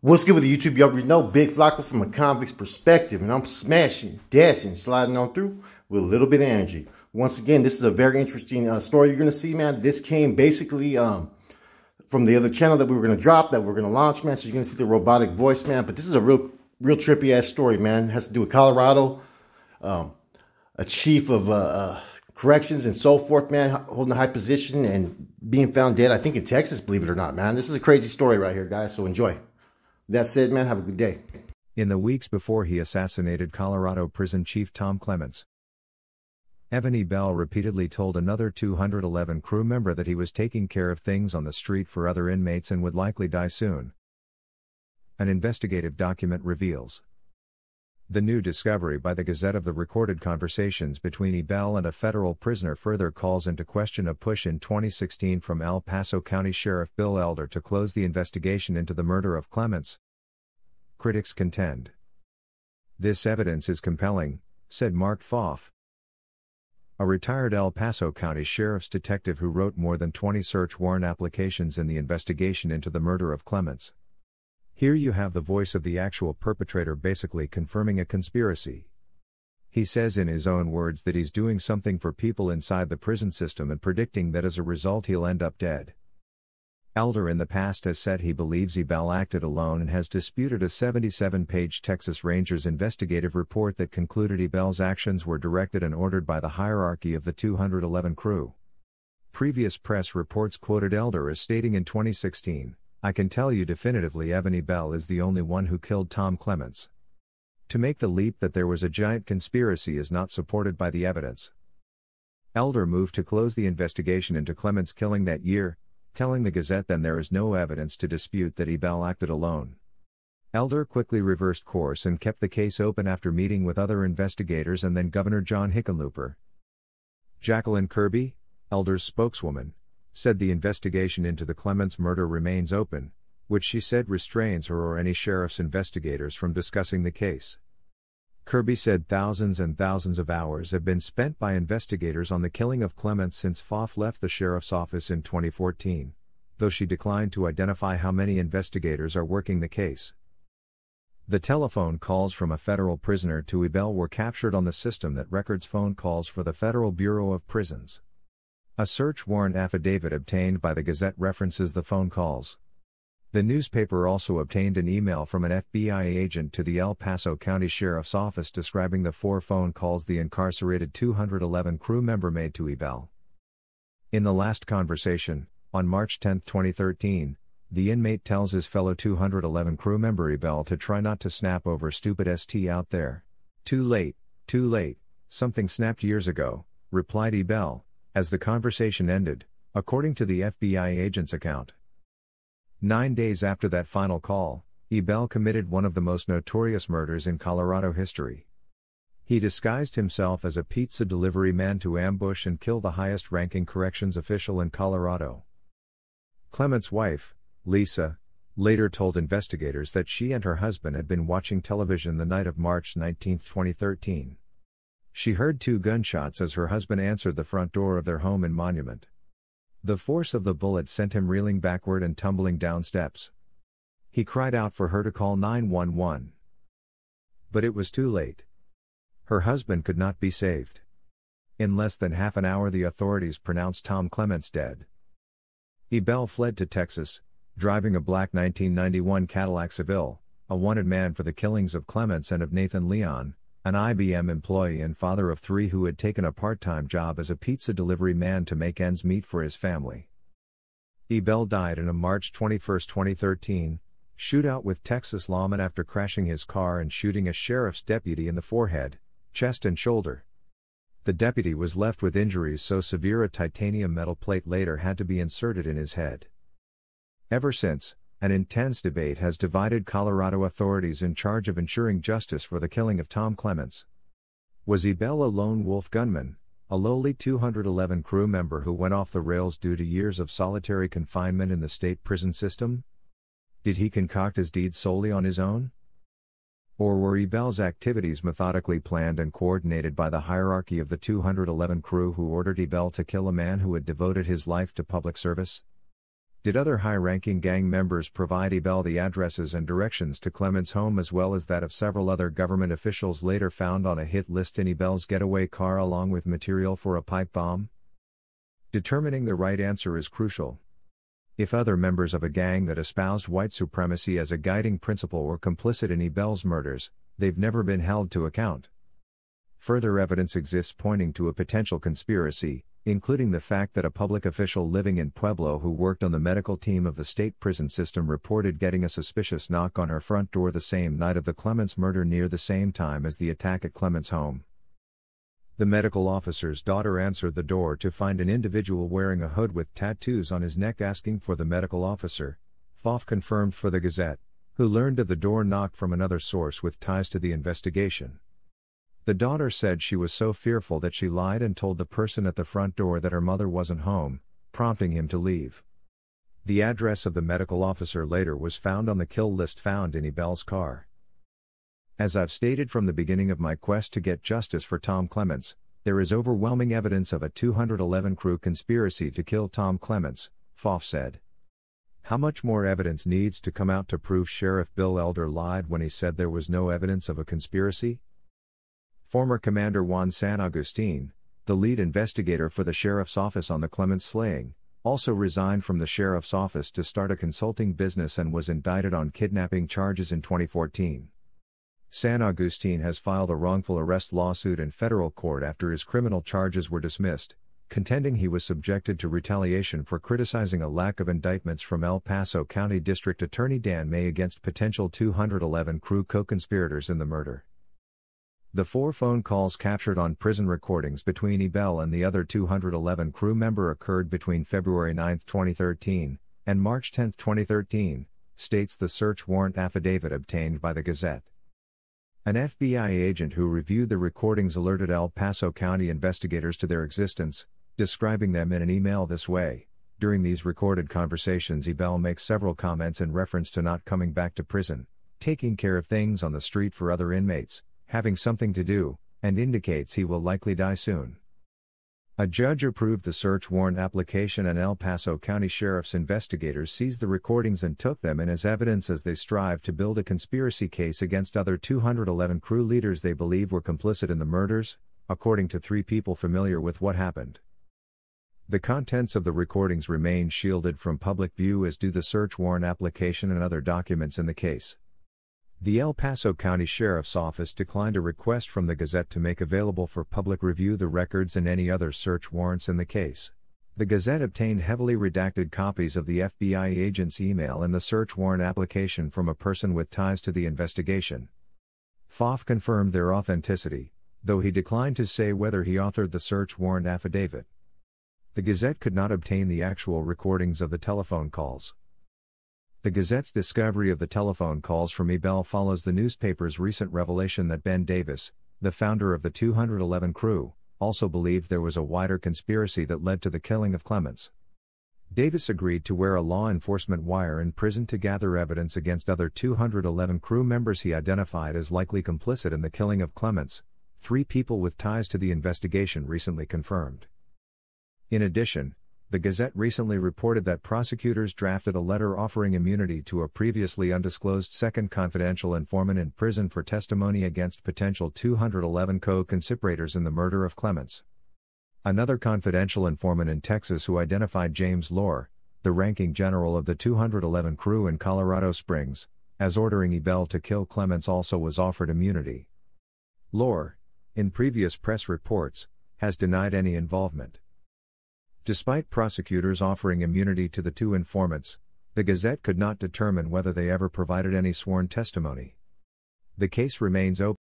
What's good with the YouTube? You already know Big Flacco from a convict's perspective, and I'm smashing, dashing, sliding on through with a little bit of energy. Once again, this is a very interesting story you're going to see, man. This came basically from the other channel that we were going to drop, that we're going to launch, man. So you're going to see the robotic voice, man. But this is a real trippy ass story, man. It has to do with Colorado, a chief of corrections and so forth, man, holding a high position and being found dead, I think in Texas, believe it or not, man. This is a crazy story right here, guys, so enjoy. That said, man, have a good day. In the weeks before he assassinated Colorado Prison Chief Tom Clements, Evan E. Bell repeatedly told another 211 crew member that he was taking care of things on the street for other inmates and would likely die soon. An investigative document reveals. The new discovery by the Gazette of the recorded conversations between E. Bell and a federal prisoner further calls into question a push in 2016 from El Paso County Sheriff Bill Elder to close the investigation into the murder of Clements. Critics contend. This evidence is compelling, said Mark Pfaff, a retired El Paso County Sheriff's detective who wrote more than 20 search warrant applications in the investigation into the murder of Clements. Here you have the voice of the actual perpetrator basically confirming a conspiracy. He says in his own words that he's doing something for people inside the prison system and predicting that as a result he'll end up dead. Elder in the past has said he believes E. Bell acted alone and has disputed a 77-page Texas Rangers investigative report that concluded E. Bell's actions were directed and ordered by the hierarchy of the 211 crew. Previous press reports quoted Elder as stating in 2016, "I can tell you definitively Evan E. Bell is the only one who killed Tom Clements." To make the leap that there was a giant conspiracy is not supported by the evidence. Elder moved to close the investigation into Clements' killing that year, telling the Gazette then there is no evidence to dispute that E. Bell acted alone. Elder quickly reversed course and kept the case open after meeting with other investigators and then Governor John Hickenlooper. Jacqueline Kirby, Elder's spokeswoman, said the investigation into the Clements murder remains open, which she said restrains her or any sheriff's investigators from discussing the case. Kirby said thousands and thousands of hours have been spent by investigators on the killing of Clements since Pfaff left the sheriff's office in 2014, though she declined to identify how many investigators are working the case. The telephone calls from a federal prisoner to E. Bell were captured on the system that records phone calls for the Federal Bureau of Prisons. A search warrant affidavit obtained by the Gazette references the phone calls. The newspaper also obtained an email from an FBI agent to the El Paso County Sheriff's Office describing the 4 phone calls the incarcerated 211 crew member made to E. Bell. In the last conversation, on March 10, 2013, the inmate tells his fellow 211 crew member E. Bell to try not to snap over stupid st out there. Too late, something snapped years ago, replied E. Bell, as the conversation ended, according to the FBI agent's account. 9 days after that final call, E. Bell committed one of the most notorious murders in Colorado history. He disguised himself as a pizza delivery man to ambush and kill the highest-ranking corrections official in Colorado. Clements' wife, Lisa, later told investigators that she and her husband had been watching television the night of March 19, 2013. She heard 2 gunshots as her husband answered the front door of their home in Monument. The force of the bullet sent him reeling backward and tumbling down steps. He cried out for her to call 911. But it was too late. Her husband could not be saved. In less than half an hour the authorities pronounced Tom Clements dead. E. Bell fled to Texas, driving a black 1991 Cadillac Seville, a wanted man for the killings of Clements and of Nathan Leon, an IBM employee and father of 3 who had taken a part-time job as a pizza delivery man to make ends meet for his family. E. Bell died in a March 21, 2013, shootout with Texas lawmen after crashing his car and shooting a sheriff's deputy in the forehead, chest and shoulder. The deputy was left with injuries so severe a titanium metal plate later had to be inserted in his head. Ever since, an intense debate has divided Colorado authorities in charge of ensuring justice for the killing of Tom Clements. Was E. Bell a lone wolf gunman, a lowly 211 crew member who went off the rails due to years of solitary confinement in the state prison system? Did he concoct his deeds solely on his own? Or were E. Bell's activities methodically planned and coordinated by the hierarchy of the 211 crew who ordered E. Bell to kill a man who had devoted his life to public service? Did other high-ranking gang members provide Ebell the addresses and directions to Clements' home as well as that of several other government officials later found on a hit list in Ebell's getaway car along with material for a pipe bomb? Determining the right answer is crucial. If other members of a gang that espoused white supremacy as a guiding principle were complicit in Ebell's murders, they've never been held to account. Further evidence exists pointing to a potential conspiracy, including the fact that a public official living in Pueblo who worked on the medical team of the state prison system reported getting a suspicious knock on her front door the same night of the Clements murder near the same time as the attack at Clements' home. The medical officer's daughter answered the door to find an individual wearing a hood with tattoos on his neck asking for the medical officer, Pfaff confirmed for the Gazette, who learned of the door knock from another source with ties to the investigation. The daughter said she was so fearful that she lied and told the person at the front door that her mother wasn't home, prompting him to leave. The address of the medical officer later was found on the kill list found in Ebell's car. As I've stated from the beginning of my quest to get justice for Tom Clements, there is overwhelming evidence of a 211 crew conspiracy to kill Tom Clements, Pfaff said. How much more evidence needs to come out to prove Sheriff Bill Elder lied when he said there was no evidence of a conspiracy? Former Commander Juan San Agustin, the lead investigator for the sheriff's office on the Clements slaying, also resigned from the sheriff's office to start a consulting business and was indicted on kidnapping charges in 2014. San Agustin has filed a wrongful arrest lawsuit in federal court after his criminal charges were dismissed, contending he was subjected to retaliation for criticizing a lack of indictments from El Paso County District Attorney Dan May against potential 211 crew co-conspirators in the murder. The 4 phone calls captured on prison recordings between Ebell and the other 211 crew member occurred between February 9, 2013, and March 10, 2013, states the search warrant affidavit obtained by the Gazette. An FBI agent who reviewed the recordings alerted El Paso County investigators to their existence, describing them in an email this way. During these recorded conversations, Ebell makes several comments in reference to not coming back to prison, taking care of things on the street for other inmates, having something to do, and indicates he will likely die soon. A judge approved the search warrant application and El Paso County Sheriff's investigators seized the recordings and took them in as evidence as they strive to build a conspiracy case against other 211 crew leaders they believe were complicit in the murders, according to 3 people familiar with what happened. The contents of the recordings remain shielded from public view as do the search warrant application and other documents in the case. The El Paso County Sheriff's Office declined a request from the Gazette to make available for public review the records and any other search warrants in the case. The Gazette obtained heavily redacted copies of the FBI agent's email and the search warrant application from a person with ties to the investigation. Pfaff confirmed their authenticity, though he declined to say whether he authored the search warrant affidavit. The Gazette could not obtain the actual recordings of the telephone calls. The Gazette's discovery of the telephone calls from Ebell follows the newspaper's recent revelation that Ben Davis, the founder of the 211 crew, also believed there was a wider conspiracy that led to the killing of Clements. Davis agreed to wear a law enforcement wire in prison to gather evidence against other 211 crew members he identified as likely complicit in the killing of Clements, 3 people with ties to the investigation recently confirmed. In addition, the Gazette recently reported that prosecutors drafted a letter offering immunity to a previously undisclosed second confidential informant in prison for testimony against potential 211 co-conspirators in the murder of Clements. Another confidential informant in Texas who identified James Lohr, the ranking general of the 211 crew in Colorado Springs, as ordering Ebell to kill Clements also was offered immunity. Lohr, in previous press reports, has denied any involvement. Despite prosecutors offering immunity to the 2 informants, the Gazette could not determine whether they ever provided any sworn testimony. The case remains open.